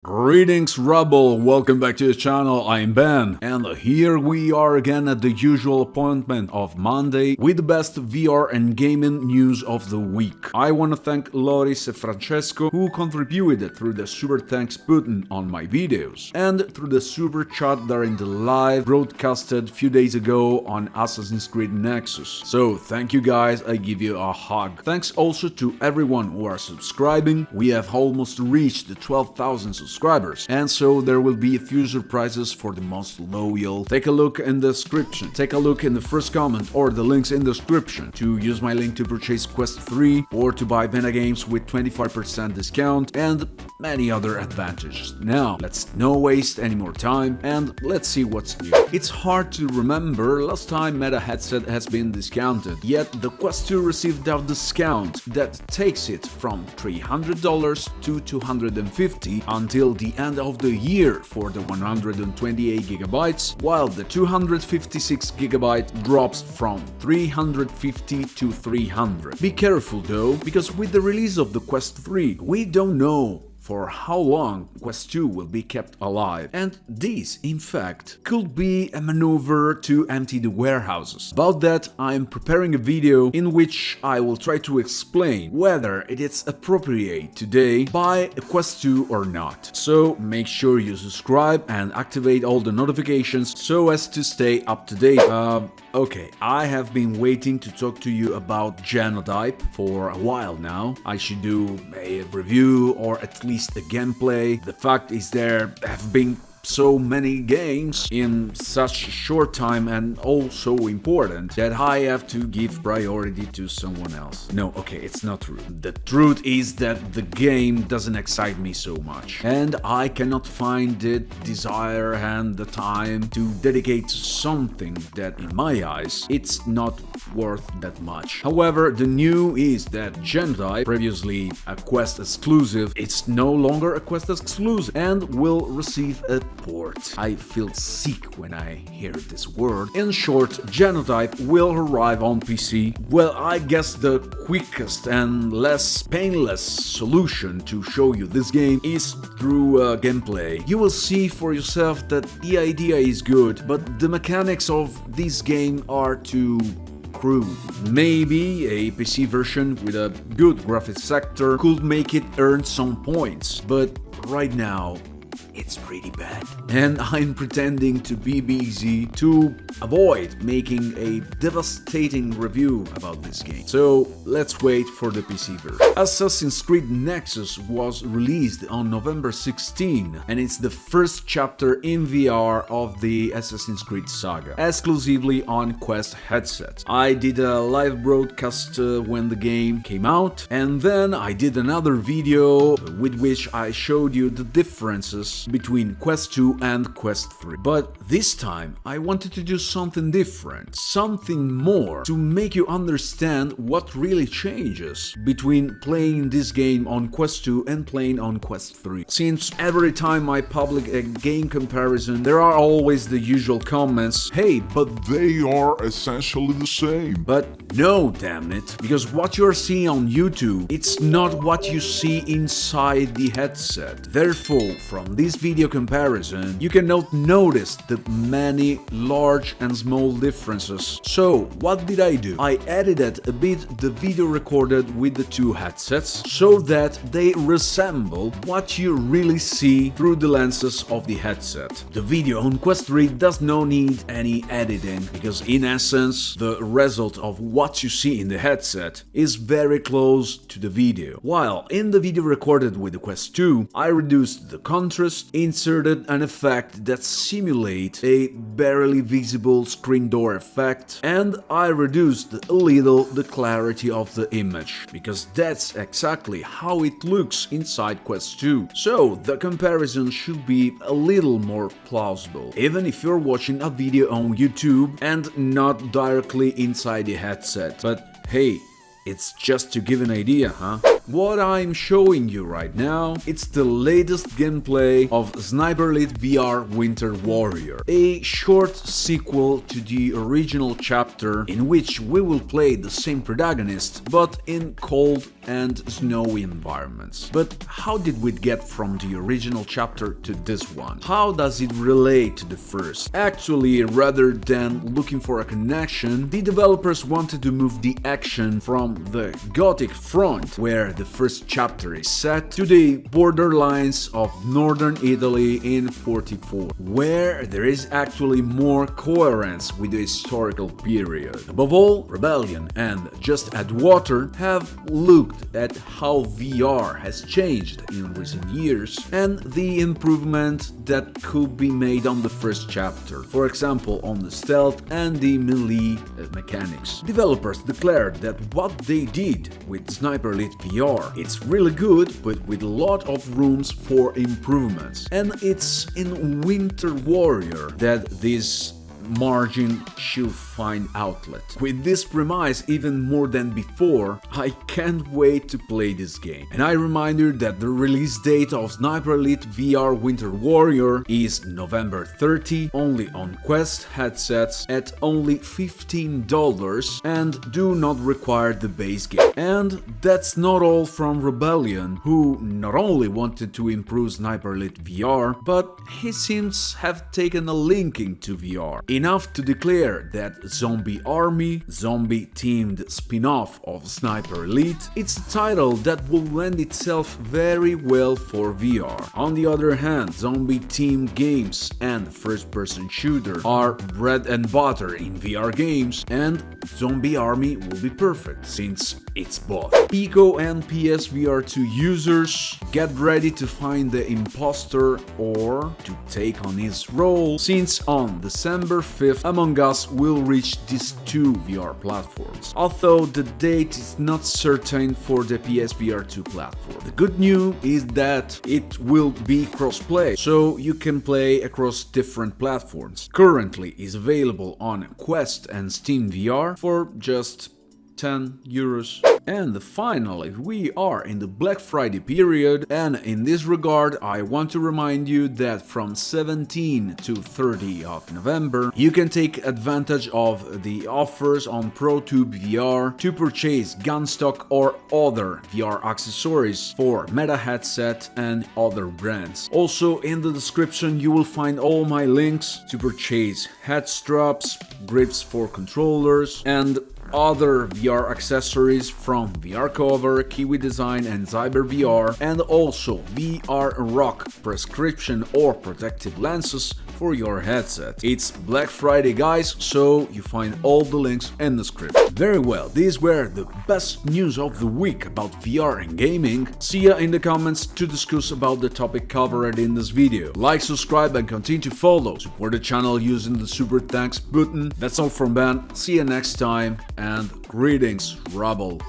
Greetings Rebel, welcome back to the channel, I'm Ben, and here we are again at the usual appointment of Monday with the best VR and gaming news of the week. I want to thank Loris and Francesco who contributed through the super thanks button on my videos and through the super chat during the live broadcasted few days ago on Assassin's Creed Nexus. So thank you guys, I give you a hug. Thanks also to everyone who are subscribing. We have almost reached the 12,000 subscribers, and so there will be a few surprises for the most loyal. Take a look in the description, take a look in the first comment or the links in the description to use my link to purchase Quest 3 or to buy Vena games with 25% discount and many other advantages. Now, let's not waste any more time and let's see what's new. It's hard to remember last time Meta headset has been discounted, yet the Quest 2 received a discount that takes it from $300 to $250 until the end of the year for the 128GB, while the 256GB drops from $350 to $300. Be careful though, because with the release of the Quest 3, we don't know for how long Quest 2 will be kept alive, and this, in fact, could be a maneuver to empty the warehouses. About that, I am preparing a video in which I will try to explain whether it is appropriate today buy a Quest 2 or not. So make sure you subscribe and activate all the notifications so as to stay up to date. Okay, I have been waiting to talk to you about Genotype for a while now. I should do a review or at least a gameplay. The fact is there have been so many games in such a short time and all so important that I have to give priority to someone else. No, okay, it's not true. The truth is that the game doesn't excite me so much and I cannot find the desire and the time to dedicate to something that in my eyes it's not worth that much. However, the new is that Genotype, previously a Quest exclusive, it's no longer a Quest exclusive and will receive a port. I feel sick when I hear this word. In short, Genotype will arrive on PC. Well, I guess the quickest and less painless solution to show you this game is through gameplay. You will see for yourself that the idea is good, but the mechanics of this game are too crude. Maybe a PC version with a good graphics sector could make it earn some points, but right now it's pretty bad. And I'm pretending to be busy to avoid making a devastating review about this game. So let's wait for the PC version. Assassin's Creed Nexus was released on November 16 and it's the first chapter in VR of the Assassin's Creed saga, exclusively on Quest headsets. I did a live broadcast when the game came out, and then I did another video with which I showed you the differences between Quest 2 and Quest 3. But this time I wanted to do something different, something more, to make you understand what really changes between playing this game on Quest 2 and playing on Quest 3. Since every time I publish a game comparison, there are always the usual comments, hey, but they are essentially the same. But no, damn it, because what you're seeing on YouTube, it's not what you see inside the headset. Therefore, from this video comparison, you cannot notice the many large and small differences. So, what did I do? I edited a bit the video recorded with the two headsets so that they resemble what you really see through the lenses of the headset. The video on Quest 3 does not need any editing because in essence, the result of what you see in the headset is very close to the video. While in the video recorded with the Quest 2, I reduced the contrast, inserted an effect that simulates a barely visible screen door effect, and I reduced a little the clarity of the image, because that's exactly how it looks inside Quest 2. So the comparison should be a little more plausible, even if you're watching a video on YouTube and not directly inside the headset. But hey, it's just to give an idea, huh? What I'm showing you right now, it's the latest gameplay of Sniper Elite VR Winter Warrior, a short sequel to the original chapter in which we will play the same protagonist but in cold and snowy environments. But how did we get from the original chapter to this one? How does it relate to the first? Actually, rather than looking for a connection, the developers wanted to move the action from the Gothic front, where the first chapter is set, to the borderlines of northern Italy in 44, where there is actually more coherence with the historical period. Above all, Rebellion and Just Add Water have looked at how VR has changed in recent years and the improvement that could be made on the first chapter, for example on the stealth and the melee mechanics. Developers declared that what they did with Sniper Elite VR, it's really good but with a lot of rooms for improvements, and it's in Winter Warrior that this margin should find outlet. With this premise even more than before, I can't wait to play this game. And I remind you that the release date of Sniper Elite VR Winter Warrior is November 30, only on Quest headsets at only $15 and do not require the base game. And that's not all from Rebellion, who not only wanted to improve Sniper Elite VR, but he seems have taken a linking to VR. Enough to declare that Zombie Army, zombie-themed spin-off of Sniper Elite, it's a title that will lend itself very well for VR. On the other hand, zombie-themed games and first-person shooter are bread and butter in VR games, and Zombie Army will be perfect, since it's both. Pico and PSVR 2 users, get ready to find the imposter or to take on his role, since on December 5th, Among Us will reach these two VR platforms, although the date is not certain for the PSVR 2 platform. The good news is that it will be cross-play, so you can play across different platforms. Currently is available on Quest and Steam VR for just €10. And finally, we are in the Black Friday period, and in this regard I want to remind you that from 17 to 30 of November you can take advantage of the offers on ProTube VR to purchase gun stock or other VR accessories for Meta headset and other brands. Also in the description you will find all my links to purchase head straps, grips for controllers, and other VR accessories from VR Cover, Kiwi Design and Cyber VR, and also VR Rock prescription or protective lenses for your headset. It's Black Friday, guys, so you find all the links in the description. Very well, these were the best news of the week about VR and gaming. See ya in the comments to discuss about the topic covered in this video. Like, subscribe and continue to follow. Support the channel using the super thanks button. That's all from Ben. See you next time and greetings, Rubble.